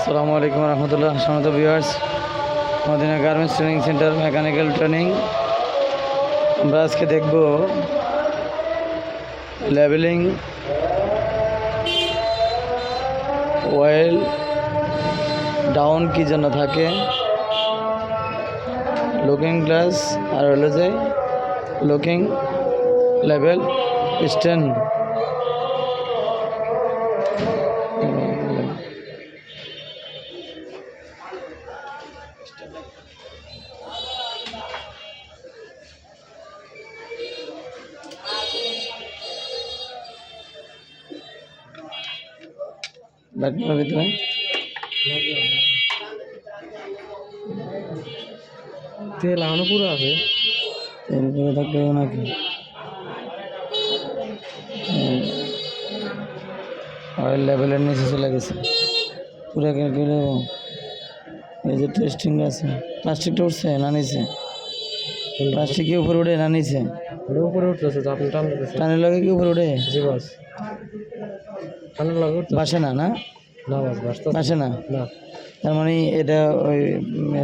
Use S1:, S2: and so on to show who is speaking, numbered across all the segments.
S1: আসসালামু আলাইকুম রহমতুল্লাহ। সম্মানিত viewers, Madina garments training centre mechanical training. আমরা আজকে দেখব লেভেলিং, অয়েল ডাউন কি জন্য থাকে, লুকিং গ্লাস আর হলো যে লুকিং লেভেল স্ট্যান্ড। ভিতরে
S2: তেল আনো পুরো আছে,
S1: তেল পুরো থাকতে হবে নাকি? অয়েল লেভেলের নিচে চলে গেছে পুরো। এই যে টেস্টিং আছে, প্লাস্টিকটা উঠছে না নিচে? প্লাস্টিক কি উপরে উঠে না নিচে?
S2: উপরে উঠতেছে তো, আপনি টান দিতেছেন।
S1: টানের লগে কি উপরে উঠে?
S2: জি বাস, টানের লাগে উঠতেছে।
S1: বাসে না? না
S2: না বাস, বাসতেছে
S1: বাসে না।
S2: না।
S1: তার মানে এটা ওই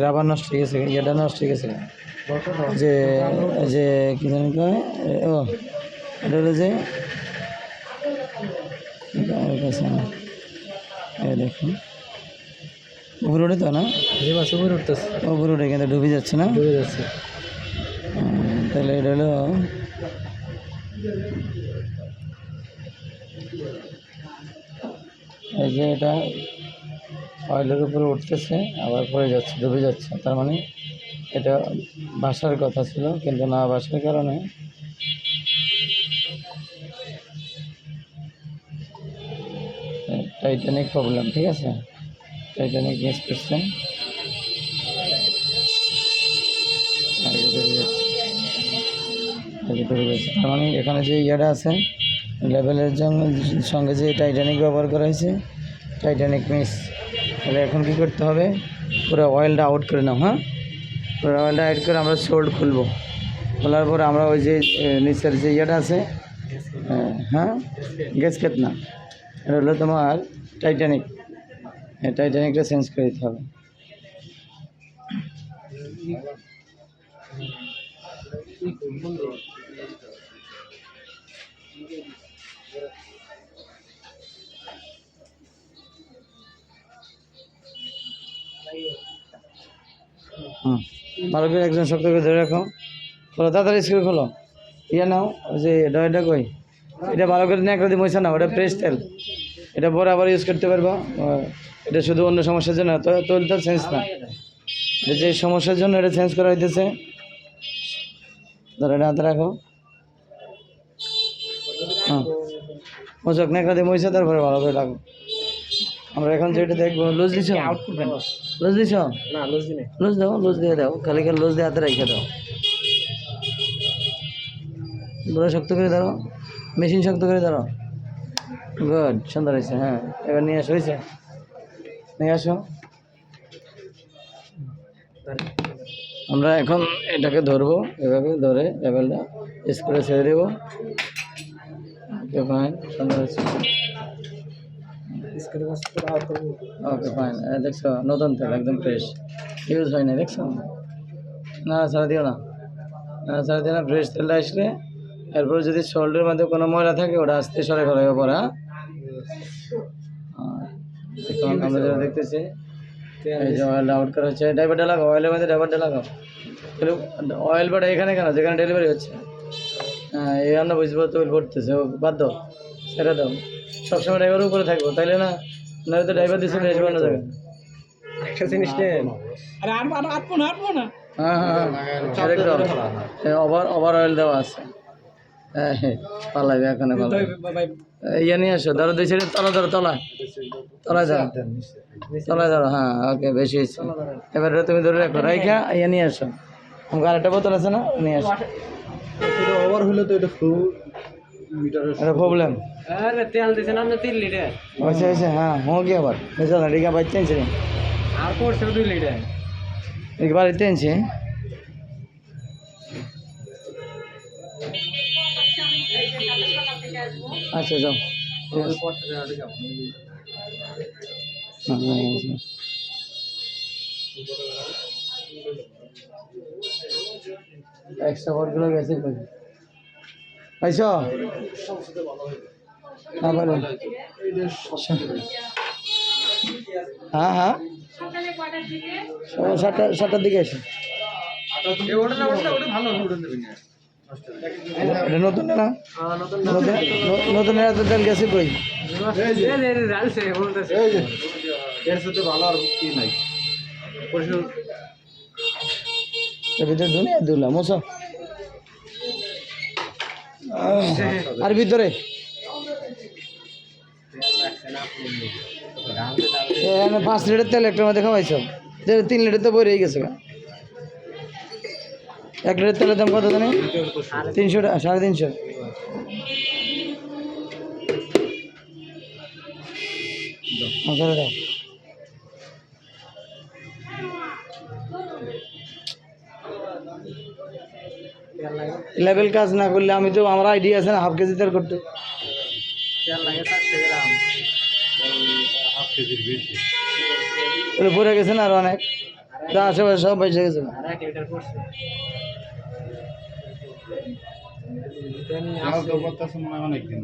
S1: রাবার নষ্ট হয়ে গেছে, এটা নষ্ট হয়ে গেছে। যে যে কি জানি কয়, ও এটা হলো যে দেখুন উপরে উঠে তো না?
S2: জি বাস, উপরে উঠতেছে।
S1: উপরে উঠে কিন্তু ডুবে যাচ্ছে না?
S2: ডুবে যাচ্ছে।
S1: তাহলে এটা হলো এই যে এটা অয়েলের উপরে উঠতেছে আবার পড়ে যাচ্ছে, ডুবে যাচ্ছে। তার মানে এটা বাসার কথা ছিল, কিন্তু না বাসার কারণে টাইটানিক প্রবলেম। ঠিক আছে, টাইটানিক মিস করছেন। তার মানে এখানে যে ইয়াটা আছে লেভেলের সঙ্গে যে টাইটানিক ব্যবহার করা হয়েছে, টাইটানিক মিস। তাহলে এখন কি করতে হবে? পুরো অয়েলটা আউট করে নাও। হ্যাঁ, পুরো অয়েলটা আউট করে আমরা সোল্ড খুলবো। খোলার পর আমরা ওই যে নিচের যে ইয়েটা আছে, হ্যাঁ গ্যাসকেট না, এটা হলো তোমার টাইটানিক। টাইটানিকটা চেঞ্জ করে দিতে হবে। ভালো করে একজন শক্ত করে ধরে রাখো। খোলো, তাড়াতাড়ি স্ক্রু খোলো। ইয়ে নাও, ওই যে এটা কই, এটা ভালো করে নিয়ে একরাদি মশা নাও। ওটা ফ্রেশ তেল, এটা পরে আবার ইউজ করতে পারবা। এটা শুধু অন্য সমস্যার জন্য, তো তেলটা চেঞ্জ না, এটা যে সমস্যার জন্য এটা চেঞ্জ করা হইতেছে। ধরে এটা হাতে রাখো। হ্যাঁ, মশক না একরাদি মশা, তারপরে ভালো করে রাখো। আমরা এখন যেটা দেখবো, লুজ দিছ? লুজ দিছ?
S2: না লুজ দিনে,
S1: লুজ দাও, লুজ দিয়ে দাও, খালি লুজ দিয়ে হাতে রেখে দাও। পুরো শক্ত করে ধরো, মেশিন শক্ত করে ধরো। গুড, সুন্দর হয়েছে। হ্যাঁ, এবার নিয়ে আসো, হয়েছে? নিয়ে আসো। আমরা এখন এটাকে ধরবো, এভাবে ধরে লেভেলটা স্ক্রু ছেড়ে দেবো। ওকে ফাইন, সুন্দর হয়েছে। Okay fine. দেখছো নতুন তেল, একদম ফ্রেশ, ইউজ হয় না। দেখছো? না ছাড়া দিও না, না ছাড়া দিও না। ফ্রেশ তেলটা আসলে এরপর যদি শোল্ডের মধ্যে কোনো ময়লা থাকে ওটা আস্তে সরে ফেলাবে পরে। এখন আমরা যেটা দেখতেছি, এই যে অয়েল আউট করা হচ্ছে, ড্রাইভারটা লাগাও, অয়েলের মধ্যে ড্রাইভারটা লাগাও। তাহলে অয়েল বাটা এখানে কেন, যেখানে ডেলিভারি হচ্ছে? হ্যাঁ, এই আমরা বুঝবো তো পড়তেছে, ও বাদ দাও, ছেড়ে দাও। সবসময় ড্রাইভারের উপরে থাকবো, তাইলে না, না তো ড্রাইভার দিচ্ছে বেশি বানো যাবে।
S2: একটা জিনিস নেন।
S1: হ্যাঁ হ্যাঁ হ্যাঁ, ওভার অয়েল দেওয়া আছে। হ্যাঁ হ্যাঁ, পালাইবে এখানে, পালাইবে। ইয়ে নিয়ে আসো, ধরো দুই সাইডে তলা ধরো, তলায় ধরো, তলায় ধরো। হ্যাঁ ওকে, বেশি হয়েছে। এবার তুমি ধরে রাখো, রাইখা ইয়ে নিয়ে আসো। আমাকে আরেকটা বোতল আছে না, নিয়ে আসো।
S2: ওভার হইলে তো এটা ফুল মিটারের
S1: এটা প্রবলেম
S2: আরে তেল দিছেন আপনি 3 লিটার
S1: হয়েছে হয়েছে। হ্যাঁ হোক, আবার বুঝলো না, রিকা বাড়িতে আনছি,
S2: আর পড়ছে 2 লিটার
S1: বাড়িতে আনছি। আচ্ছা যাও। এক্সট্রা বোর্ডগুলো গেছে কই পাইছ না বলো হ্যাঁ হ্যাঁ সকাল 7টার দিকে এসে এটা নতুন না নতুন এত তেল গেছে কই
S2: এর সাথে ভালো আর কি নাই পরিষ্কার
S1: এর ভিতরে দুনিয়া দুলা মোসা আর ভিতরে এখানে 5 লিটার তেল একটা মধ্যে খাওয়াইছ 3 লিটার তো বই গেছে 1 লিটার তেলের দাম কত জানি 300 টাকা 350 দাও লেভেল কাজ না করলে আমি তো আমার আইডিয়া আছে না হাফ কেজি তেল করতে তাহলে পড়ে গেছে না আর অনেক আশেপাশে সব বেঁচে গেছে
S2: অনেক দিন